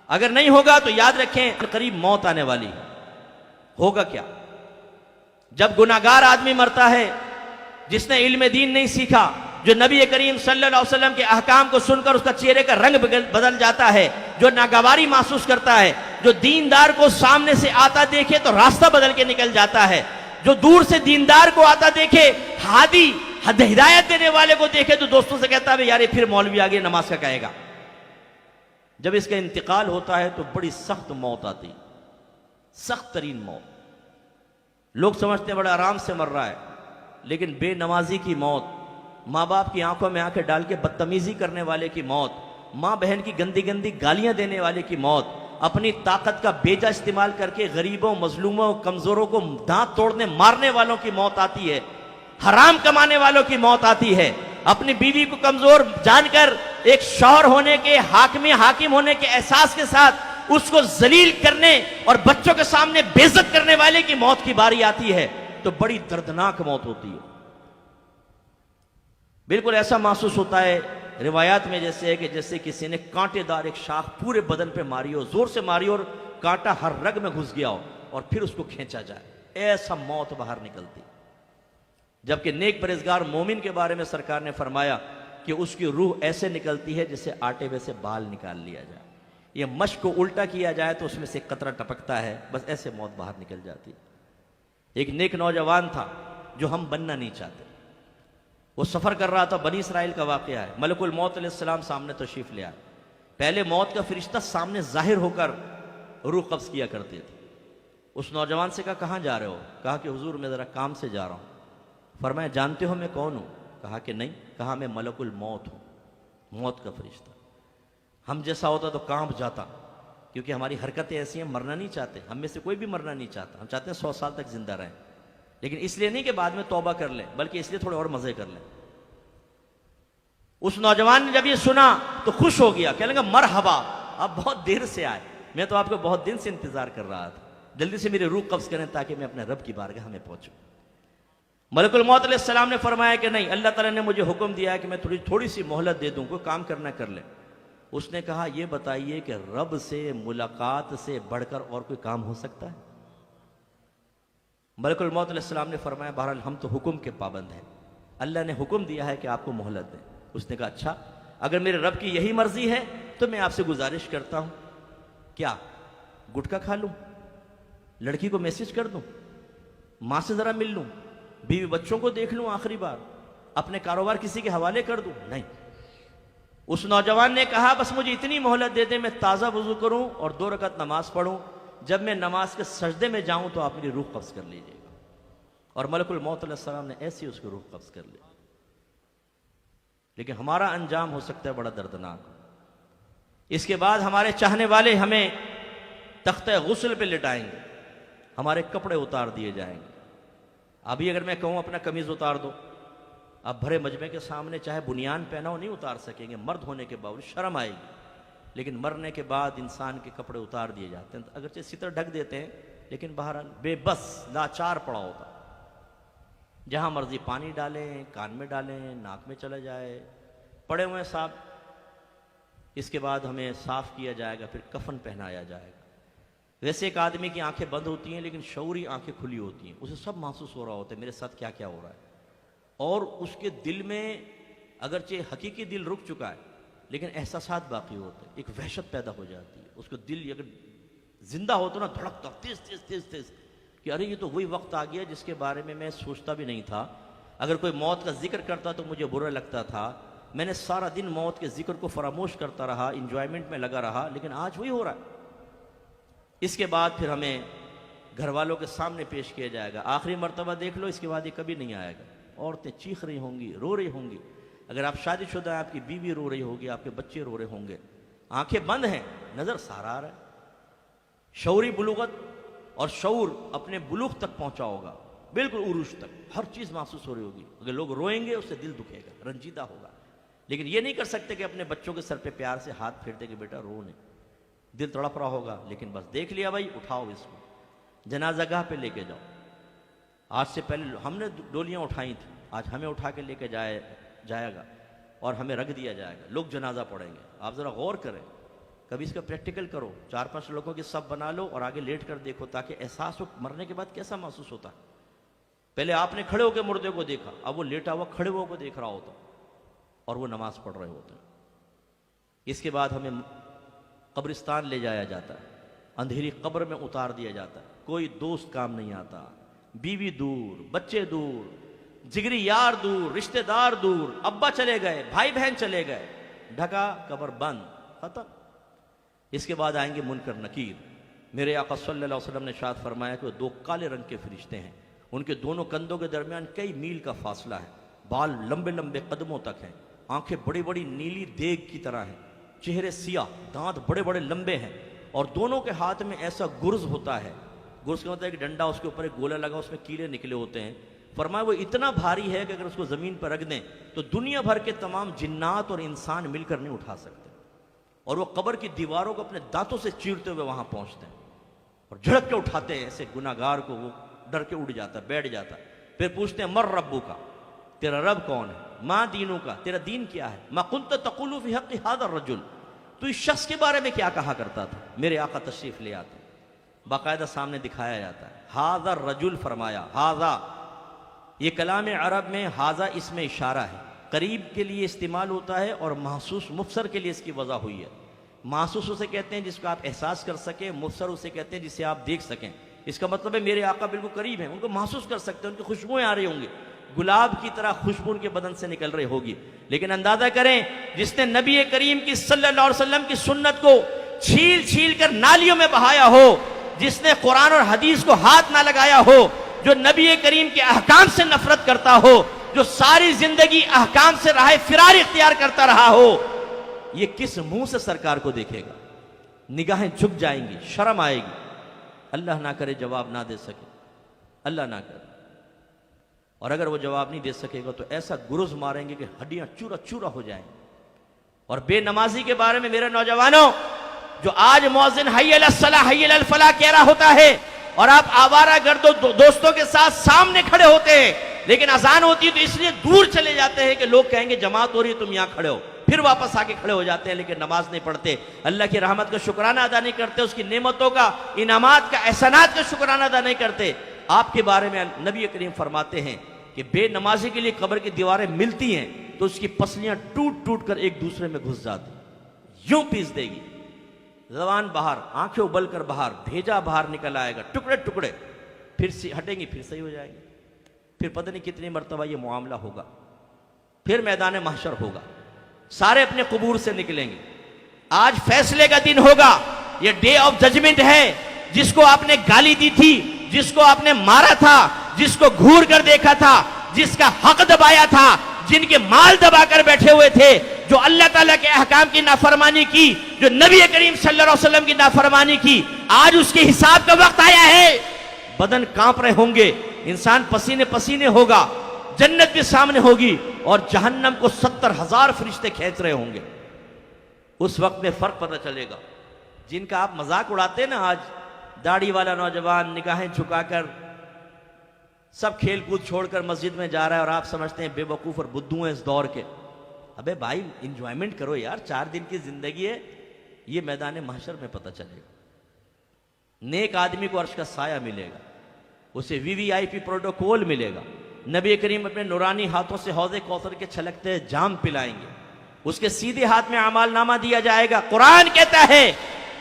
اگر نہیں ہوگا تو یاد رکھیں قریب موت آنے والی ہے۔ ہوگا کیا؟ جب گناہگار آدمی مرتا ہے، جس نے علم دین نہیں سیکھا، جو نبی کریم صلی اللہ علیہ وسلم کے احکام کو سن کر اس کا چہرے کا رنگ بدل جاتا ہے، جو ناگواری محسوس کرتا ہے، جو دیندار کو سامنے سے آتا دیکھے تو راستہ بدل کے نکل جاتا ہے، جو دور سے دیندار کو آتا دیکھے، ہادی ہدایت دینے والے کو دیکھے تو دوستوں سے کہتا ہے یار یہ پھر مولوی آگے نماز کا کہے گا۔ جب اس کا انتقال ہوتا ہے تو بڑی سخت موت آتی، سخت ترین موت۔ لوگ سمجھتے ہیں بڑا آرام سے مر رہا ہے، لیکن بے نمازی کی موت، ماں باپ کی آنکھوں میں آنکھیں ڈال کے بدتمیزی کرنے والے کی موت، ماں بہن کی گندی گندی گالیاں دینے والے کی موت، اپنی طاقت کا بیجا استعمال کر کے غریبوں، مظلوموں، کمزوروں کو دانت توڑنے مارنے والوں کی موت آتی ہے، حرام کمانے والوں کی موت آتی ہے، اپنی بیوی کو کمزور جان کر ایک شوہر ہونے کے، حاکم ہونے کے احساس کے ساتھ اس کو ذلیل کرنے اور بچوں کے سامنے بے عزت کرنے والے کی موت کی باری آتی ہے تو بڑی دردناک موت ہوتی ہے۔ بالکل ایسا محسوس ہوتا ہے روایات میں جیسے ہے کہ جیسے کسی نے کانٹے دار ایک شاخ پورے بدن پہ ماری ہو، زور سے ماری اور کانٹا ہر رگ میں گھس گیا ہو اور پھر اس کو کھینچا جائے، ایسا موت باہر نکلتی۔ جبکہ نیک پرہیزگار مومن کے بارے میں سرکار نے فرمایا کہ اس کی روح ایسے نکلتی ہے جسے آٹے میں سے بال نکال لیا جائے، یہ مشق کو الٹا کیا جائے تو اس میں سے قطرہ ٹپکتا ہے، بس ایسے موت باہر نکل جاتی۔ ایک نیک نوجوان تھا جو ہم بننا نہیں چاہتے، وہ سفر کر رہا تھا، بنی اسرائیل کا واقعہ ہے، ملک الموت علیہ السلام سامنے تشریف لے آئے، پہلے موت کا فرشتہ سامنے ظاہر ہو کر روح قبض کیا کرتے تھے۔ اس نوجوان سے کہا کہاں جا رہے ہو؟ کہا کہ حضور میں ذرا کام سے جا رہا ہوں۔ فرمایا جانتے ہو میں کون ہوں؟ کہا کہ نہیں۔ کہا میں ملک الموت ہوں، موت کا فرشتہ۔ ہم جیسا ہوتا تو کانپ جاتا، کیونکہ ہماری حرکتیں ایسی ہیں، مرنا نہیں چاہتے، ہم میں سے کوئی بھی مرنا نہیں چاہتا، ہم چاہتے ہیں 100 سال تک زندہ رہیں، لیکن اس لیے نہیں کہ بعد میں توبہ کر لیں، بلکہ اس لیے تھوڑے اور مزے کر لیں۔ اس نوجوان نے جب یہ سنا تو خوش ہو گیا، کہنے لگا مرحبا، آپ بہت دیر سے آئے، میں تو آپ کو بہت دن سے انتظار کر رہا تھا، جلدی سے میری روح قبض کریں تاکہ میں اپنے رب کی بارگاہ میں پہنچوں۔ ملک الموت علیہ السلام نے فرمایا کہ نہیں، اللہ تعالیٰ نے مجھے حکم دیا ہے کہ میں تھوڑی سی مہلت دے دوں، کوئی کام کرنا کر لے۔ اس نے کہا یہ بتائیے کہ رب سے ملاقات سے بڑھ کر اور کوئی کام ہو سکتا ہے؟ ملک الموت علیہ السلام نے فرمایا بہرحال ہم تو حکم کے پابند ہیں، اللہ نے حکم دیا ہے کہ آپ کو مہلت دیں۔ اس نے کہا اچھا، اگر میرے رب کی یہی مرضی ہے تو میں آپ سے گزارش کرتا ہوں، کیا گٹکا کھا لوں، لڑکی کو میسج کر دوں، ماں سے ذرا مل لوں، بیوی بچوں کو دیکھ لوں آخری بار، اپنے کاروبار کسی کے حوالے کر دوں؟ نہیں۔ اس نوجوان نے کہا بس مجھے اتنی مہلت دے دیں، میں تازہ وضو کروں اور 2 رکعت نماز پڑھوں، جب میں نماز کے سجدے میں جاؤں تو آپ میری روح قبض کر لیجیے گا۔ اور ملک الموت علیہ السلام نے ایسی اس کو روح قبض کر لی۔ لیکن ہمارا انجام ہو سکتا ہے بڑا دردناک۔ اس کے بعد ہمارے چاہنے والے ہمیں تختہ غسل پہ لٹائیں گے، ہمارے کپڑے اتار دیے جائیں گے۔ ابھی اگر میں کہوں اپنا قمیض اتار دو، آپ بھرے مجمع کے سامنے چاہے بنیان پہناؤ نہیں اتار سکیں گے، مرد ہونے کے باوجود شرم آئے گی۔ لیکن مرنے کے بعد انسان کے کپڑے اتار دیے جاتے ہیں، اگرچہ ستر ڈھک دیتے ہیں، لیکن بہرحال بے بس لاچار پڑا ہوتا، جہاں مرضی پانی ڈالیں، کان میں ڈالیں، ناک میں چلا جائے، پڑے ہوئے صاحب۔ اس کے بعد ہمیں صاف کیا جائے گا، پھر کفن پہنایا جائے گا۔ ویسے ایک آدمی کی آنکھیں بند ہوتی ہیں لیکن شعوری آنکھیں کھلی ہوتی ہیں، اسے سب محسوس ہو رہا ہوتا ہے میرے ساتھ کیا کیا ہو رہا ہے، اور اس کے دل میں اگرچہ حقیقی دل رک چکا ہے لیکن احساسات باقی ہوتے ہیں، ایک وحشت پیدا ہو جاتی ہے، اس کو دل اگر زندہ ہو تو نا دھڑکتا تیز تیز تیز تیز کہ ارے یہ تو وہی وقت آ گیا جس کے بارے میں سوچتا بھی نہیں تھا، اگر کوئی موت کا ذکر کرتا تو مجھے برا لگتا تھا، میں نے سارا دن موت کے ذکر کو فراموش کرتا رہا، انجوائمنٹ میں لگا رہا، لیکن آج وہی ہو رہا ہے۔ اس کے بعد پھر ہمیں گھر والوں کے سامنے پیش کیا جائے گا، آخری مرتبہ دیکھ لو، اس کے بعد یہ کبھی نہیں آئے گا۔ عورتیں چیخ رہی ہوں گی، رو رہی ہوں گی، اگر آپ شادی شدہ ہیں آپ کی بیوی رو رہی ہوگی، آپ کے بچے رو رہے ہوں گے، آنکھیں بند ہیں، نظر سارا آ رہا ہے۔ شعوری بلوغت اور شعور اپنے بلوغ تک پہنچا ہوگا، بالکل عروج تک، ہر چیز محسوس ہو رہی ہوگی، اگر لوگ روئیں گے اس سے دل دکھے گا، رنجیدہ ہوگا، لیکن یہ نہیں کر سکتے کہ اپنے بچوں کے سر پہ پیار سے ہاتھ پھیرتے کہ بیٹا رو نہیں، دل تڑپ رہا ہوگا، لیکن بس دیکھ لیا بھائی، اٹھاؤ اس کو، جنازہ گاہ پہ لے کے جاؤ۔ آج سے پہلے ہم نے ڈولیاں اٹھائی تھیں، آج ہمیں اٹھا کے لے کے جائے گا اور ہمیں رکھ دیا جائے گا، لوگ جنازہ پڑھیں گے۔ آپ ذرا غور کریں، کبھی اس کا پریکٹیکل کرو، 4-5 لوگوں کے سب بنا لو اور آگے لیٹ کر دیکھو تاکہ احساس ہو مرنے کے بعد کیسا محسوس ہوتا ہے۔ پہلے آپ نے کھڑے ہو کے مردے کو دیکھا، اب وہ لیٹا ہوا کھڑے ہو کو دیکھ رہا ہوتا اور وہ نماز پڑھ رہے ہوتے ہیں۔ اس کے بعد ہمیں قبرستان لے جایا جاتا ہے، اندھیری قبر میں اتار دیا جاتا ہے، کوئی دوست کام نہیں آتا، بیوی دور، بچے دور، جگری یار دور، رشتہ دار دور، ابا چلے گئے، بھائی بہن چلے گئے، ڈھکا قبر بند، ختم۔ اس کے بعد آئیں گے منکر نکیر۔ میرے آقا صلی اللہ علیہ وسلم نے ارشاد فرمایا کہ وہ 2 کالے رنگ کے فرشتے ہیں، ان کے دونوں کندھوں کے درمیان کئی میل کا فاصلہ ہے، بال لمبے لمبے قدموں تک ہیں، آنکھیں بڑی بڑی نیلی دیگ کی طرح ہیں، چہرے سیاہ، دانت بڑے بڑے لمبے ہیں، اور دونوں کے ہاتھ میں ایسا گرز ہوتا ہے، گرز کا مطلب ہے کہ ڈنڈا، اس کے اوپر ایک گولا لگا، اس میں کیلے نکلے ہوتے ہیں۔ فرمایا وہ اتنا بھاری ہے کہ اگر اس کو زمین پر رکھ دیں تو دنیا بھر کے تمام جنات اور انسان مل کر نہیں اٹھا سکتے، اور وہ قبر کی دیواروں کو اپنے دانتوں سے چیرتے ہوئے وہاں پہنچتے ہیں اور جھڑک کے اٹھاتے ہیں ایسے گناہگار کو، وہ ڈر کے اٹھ جاتا ہے، بیٹھ جاتا ہے۔ پھر پوچھتے ہیں مر ربو کا، تیرا رب کون ہے؟ ماں دینوں کا، تیرا دین کیا ہے؟ ما کنت تقول فی حق ھذا الرجل، تو اس شخص کے بارے میں کیا کہا کرتا تھا؟ میرے آقا تشریف لے آتے، باقاعدہ سامنے دکھایا جاتا ہے، ھذا الرجل فرمایا، ھذا یہ کلام عرب میں ھذا اس میں اشارہ ہے، قریب کے لیے استعمال ہوتا ہے اور محسوس مبصر کے لیے اس کی وضع ہوئی ہے۔ محسوس اسے کہتے ہیں جس کو آپ احساس کر سکیں، مبصر اسے کہتے ہیں جسے آپ دیکھ سکیں۔ اس کا مطلب ہے میرے آقا بالکل قریب ہیں، ان کو محسوس کر سکتے ہیں، ان کی خوشبوئیں آ رہی ہوں گی، گلاب کی طرح خوشبو ان کے بدن سے نکل رہی ہوگی۔ لیکن اندازہ کریں جس نے نبی کریم کی صلی اللہ علیہ وسلم کی سنت کو چھیل چھیل کر نالیوں میں بہایا ہو، جس نے قرآن اور حدیث کو ہاتھ نہ لگایا ہو، جو نبی کریم کے احکام سے نفرت کرتا ہو، جو ساری زندگی احکام سے راہ فرار اختیار کرتا رہا ہو، یہ کس منہ سے سرکار کو دیکھے گا؟ نگاہیں جھک جائیں گی، شرم آئے گی، اللہ نہ کرے جواب نہ دے سکے، اللہ نہ کرے۔ اور اگر وہ جواب نہیں دے سکے گا تو ایسا گرز ماریں گے کہ ہڈیاں چورا چورا ہو جائیں گی۔ اور بے نمازی کے بارے میں میرے نوجوانوں، جو آج مؤذن حی علی الصلاح حی علی الفلاح کہہ رہا ہوتا ہے اور آپ آوارہ گرد دوستوں کے ساتھ سامنے کھڑے ہوتے ہیں، لیکن اذان ہوتی ہے تو اس لیے دور چلے جاتے ہیں کہ لوگ کہیں گے جماعت ہو رہی ہے تم یہاں کھڑے ہو، پھر واپس آ کے کھڑے ہو جاتے ہیں، لیکن نماز نہیں پڑھتے، اللہ کی رحمت کا شکرانہ ادا نہیں کرتے، اس کی نعمتوں کا، انعامات کا، احسانات کا شکرانہ ادا نہیں کرتے۔ آپ کے بارے میں نبی کریم فرماتے ہیں کہ بے نمازی کے لیے قبر کی دیواریں ملتی ہیں تو اس کی پسلیاں ٹوٹ ٹوٹ کر ایک دوسرے میں گھس جاتی، یوں پیس دے گی، زبان باہر، آنکھیں ابل کر باہر، بھیجا باہر نکل آئے گا، ٹکڑے ٹکڑے، پھر ہٹیں گی، پھر صحیح ہو جائیں گے، پھر پتہ نہیں کتنی مرتبہ یہ معاملہ ہوگا، پھر میدان محشر ہوگا، سارے اپنے قبور سے نکلیں گے۔ آج فیصلے کا دن ہوگا، یہ ڈے آف ججمنٹ ہے۔ جس کو آپ نے گالی دی تھی، جس کو آپ نے مارا تھا، جس کو گھور کر دیکھا تھا، جس کا حق دبایا تھا، جن کے مال دبا کر بیٹھے ہوئے تھے، جو اللہ تعالیٰ کے احکام کی نافرمانی کی، جو نبی کریم صلی اللہ علیہ وسلم کی نافرمانی کی، آج اس کے حساب کا وقت آیا ہے۔ بدن کانپ رہے ہوں گے، انسان پسینے پسینے ہوگا، جنت بھی سامنے ہوگی اور جہنم کو 70,000 فرشتے کھینچ رہے ہوں گے۔ اس وقت میں فرق پتہ چلے گا۔ جن کا آپ مذاق اڑاتے ہیں نا، آج داڑھی والا نوجوان نگاہیں جھکا کر سب کھیل کود چھوڑ کر مسجد میں جا رہا ہے اور آپ سمجھتے ہیں بے وقوف اور بدھو ہیں اس دور کے۔ ابے بھائی انجوائمنٹ کرو یار، 4 دن کی زندگی ہے، یہ میدان محشر میں پتہ چلے گا۔ نیک آدمی کو عرش کا سایہ ملے گا، اسے VVIP پروٹوکول ملے گا، نبی کریم اپنے نورانی ہاتھوں سے حوض کوثر کے چھلکتے جام پلائیں گے، اس کے سیدھے ہاتھ میں اعمال نامہ دیا جائے گا۔ قرآن کہتا ہے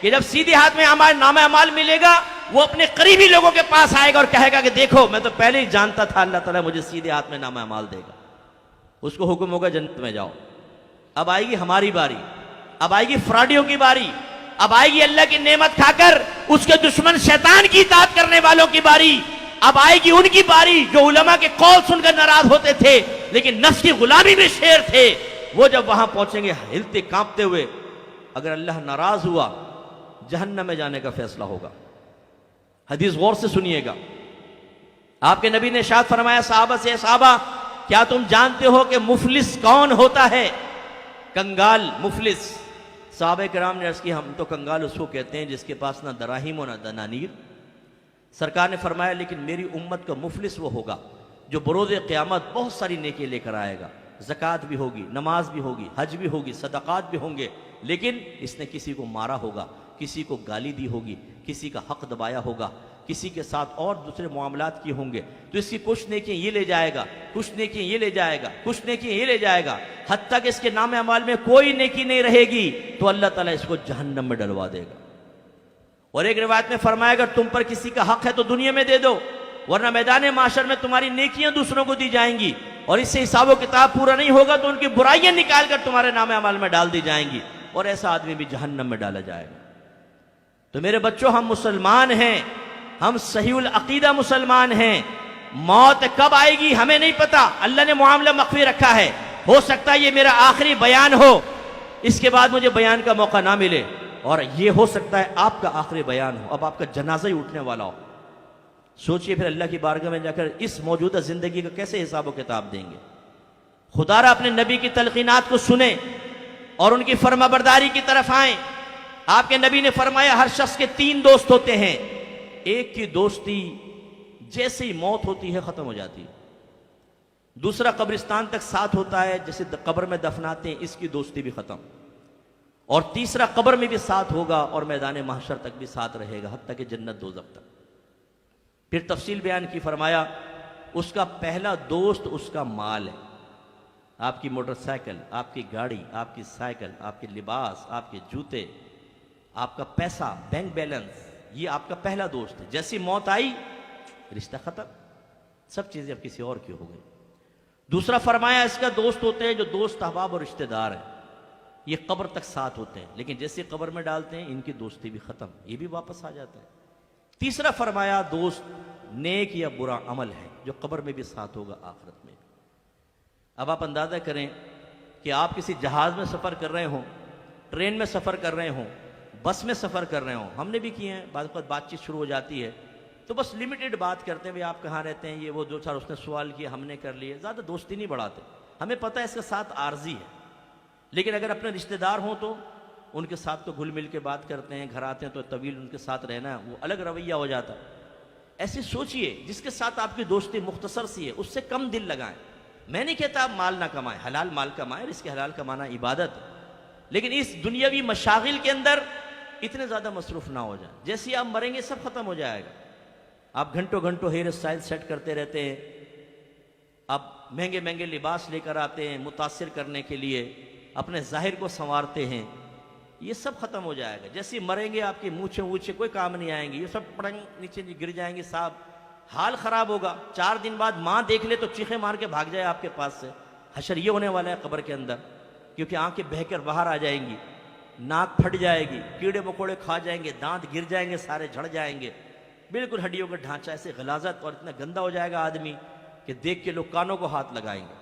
کہ جب سیدھے ہاتھ میں نامہ اعمال ملے گا، وہ اپنے قریبی لوگوں کے پاس آئے گا اور کہے گا کہ دیکھو میں تو پہلے ہی جانتا تھا اللہ تعالیٰ مجھے سیدھے ہاتھ میں نامہ اعمال دے گا۔ اس کو حکم ہوگا جنت میں جاؤ۔ اب آئے گی ہماری باری، اب آئے گی فراڈیوں کی باری، اب آئے گی اللہ کی نعمت کھا کر اس کے دشمن شیطان کی اطاعت کرنے والوں کی باری، اب آئے گی ان کی باری جو علماء کے قول سن کر ناراض ہوتے تھے لیکن نفس کی غلامی میں شیر تھے۔ وہ جب وہاں پہنچیں گے ہلتے کانپتے ہوئے، اگر اللہ ناراض ہوا جہنم میں جانے کا فیصلہ ہوگا۔ حدیث غور سے سنیے گا، آپ کے نبی نے ارشاد فرمایا صحابہ سے، صحابہ کیا تم جانتے ہو کہ مفلس کون ہوتا ہے؟ کنگال، مفلس۔ صحابہ کرام نے عرض کی ہم تو کنگال اس کو کہتے ہیں جس کے پاس نہ دراہیم و نہ دنانیر۔ سرکار نے فرمایا لیکن میری امت کا مفلس وہ ہوگا جو بروز قیامت بہت ساری نیکی لے کر آئے گا، زکوٰۃ بھی ہوگی، نماز بھی ہوگی، حج بھی ہوگی، صدقات بھی ہوں گے، لیکن اس نے کسی کو مارا ہوگا، کسی کو گالی دی ہوگی، کسی کا حق دبایا ہوگا، کسی کے ساتھ اور دوسرے معاملات کیے ہوں گے، تو اس کی کچھ نیکیاں یہ لے جائے گا، کچھ نیکیاں یہ لے جائے گا، کچھ نیکیاں یہ لے جائے گا، حتیٰ کہ اس کے نام اعمال میں کوئی نیکی نہیں رہے گی تو اللہ تعالیٰ اس کو جہنم میں ڈلوا دے گا۔ اور ایک روایت میں فرمایا اگر تم پر کسی کا حق ہے تو دنیا میں دے دو، ورنہ میدان معاشر میں تمہاری نیکیاں دوسروں کو دی جائیں گی، اور اس سے حساب و کتاب پورا نہیں ہوگا تو ان کی برائیاں نکال کر تمہارے نام اعمال میں ڈال دی جائیں گی، اور ایسا آدمی بھی جہنم میں ڈالا جائے گا۔ تو میرے بچوں، ہم مسلمان ہیں، ہم صحیح العقیدہ مسلمان ہیں، موت کب آئے گی ہمیں نہیں پتا، اللہ نے معاملہ مخفی رکھا ہے، ہو سکتا ہے یہ میرا آخری بیان ہو، اس کے بعد مجھے بیان کا موقع نہ ملے، اور یہ ہو سکتا ہے آپ کا آخری بیان ہو، اب آپ کا جنازہ ہی اٹھنے والا ہو۔ سوچئے پھر اللہ کی بارگاہ میں جا کر اس موجودہ زندگی کا کیسے حساب و کتاب دیں گے۔ خدا را اپنے نبی کی تلقینات کو سنیں اور ان کی فرما برداری کی طرف آئیں۔ آپ کے نبی نے فرمایا ہر شخص کے 3 دوست ہوتے ہیں، ایک کی دوستی جیسے ہی موت ہوتی ہے ختم ہو جاتی ہے، دوسرا قبرستان تک ساتھ ہوتا ہے، جیسے قبر میں دفناتے ہیں اس کی دوستی بھی ختم، اور تیسرا قبر میں بھی ساتھ ہوگا اور میدان محشر تک بھی ساتھ رہے گا، حتیٰ کہ جنت دوزخ تک۔ پھر تفصیل بیان کی، فرمایا اس کا پہلا دوست اس کا مال ہے، آپ کی موٹر سائیکل، آپ کی گاڑی، آپ کی سائیکل، آپ کے لباس، آپ کے جوتے، آپ کا پیسہ، بینک بیلنس، یہ آپ کا پہلا دوست ہے۔ جیسی موت آئی رشتہ ختم، سب چیزیں اب کسی اور کی ہو گئی۔ دوسرا فرمایا اس کا دوست ہوتے ہیں جو دوست احباب اور رشتہ دار ہیں، یہ قبر تک ساتھ ہوتے ہیں، لیکن جیسے قبر میں ڈالتے ہیں ان کی دوستی بھی ختم، یہ بھی واپس آ جاتا ہے۔ تیسرا فرمایا دوست نیک یا برا عمل ہے جو قبر میں بھی ساتھ ہوگا، آخرت میں۔ اب آپ اندازہ کریں کہ آپ کسی جہاز میں سفر کر رہے ہوں، ٹرین میں سفر کر رہے ہوں، بس میں سفر کر رہے ہوں، ہم نے بھی کیے ہیں، بعض وقت بات چیت شروع ہو جاتی ہے تو بس لمیٹڈ بات کرتے ہیں، بھئی آپ کہاں رہتے ہیں، یہ وہ 2-4 اس نے سوال کیا، ہم نے کر لیے، زیادہ دوستی نہیں بڑھاتے، ہمیں پتہ ہے اس کے ساتھ عارضی ہے، لیکن اگر اپنے رشتہ دار ہوں تو ان کے ساتھ تو گھل مل کے بات کرتے ہیں، گھر آتے ہیں تو طویل ان کے ساتھ رہنا ہے، وہ الگ رویہ ہو جاتا ہے۔ ایسے سوچئے جس کے ساتھ آپ کی دوستی مختصر سی ہے اس سے کم دل لگائیں۔ میں نہیں کہتا آپ مال نہ کمائیں، حلال مال کمائیں، رزق حلال کمانا عبادت ہے، لیکن اس دنیاوی مشاغل کے اندر اتنے زیادہ مصروف نہ ہو جائیں، جیسے ہی آپ مریں گے سب ختم ہو جائے گا۔ آپ گھنٹوں گھنٹوں ہیئر اسٹائل سیٹ کرتے رہتے ہیں، آپ مہنگے مہنگے لباس لے کر آتے ہیں متاثر کرنے کے لیے، اپنے ظاہر کو سنوارتے ہیں، یہ سب ختم ہو جائے گا۔ جیسے مریں گے آپ کی مونچھیں وونچھیں کوئی کام نہیں آئیں گی، یہ سب پڑنگ نیچے گر جائیں گے، صاحب حال خراب ہوگا۔ 4 دن بعد ماں دیکھ لے تو چیخیں مار کے بھاگ جائے آپ کے پاس سے۔ حشر یہ ہونے والا ہے قبر کے اندر، کیونکہ آنکھیں بہہ کر باہر آ جائیں گی، ناک پھٹ جائے گی، کیڑے مکوڑے کھا جائیں گے، دانت گر جائیں گے، سارے جھڑ جائیں گے، بالکل ہڈیوں کا ڈھانچہ ایسے غلاظت، اور اتنا گندا ہو جائے گا آدمی کہ دیکھ کے لوگ کانوں کو ہاتھ لگائیں گے۔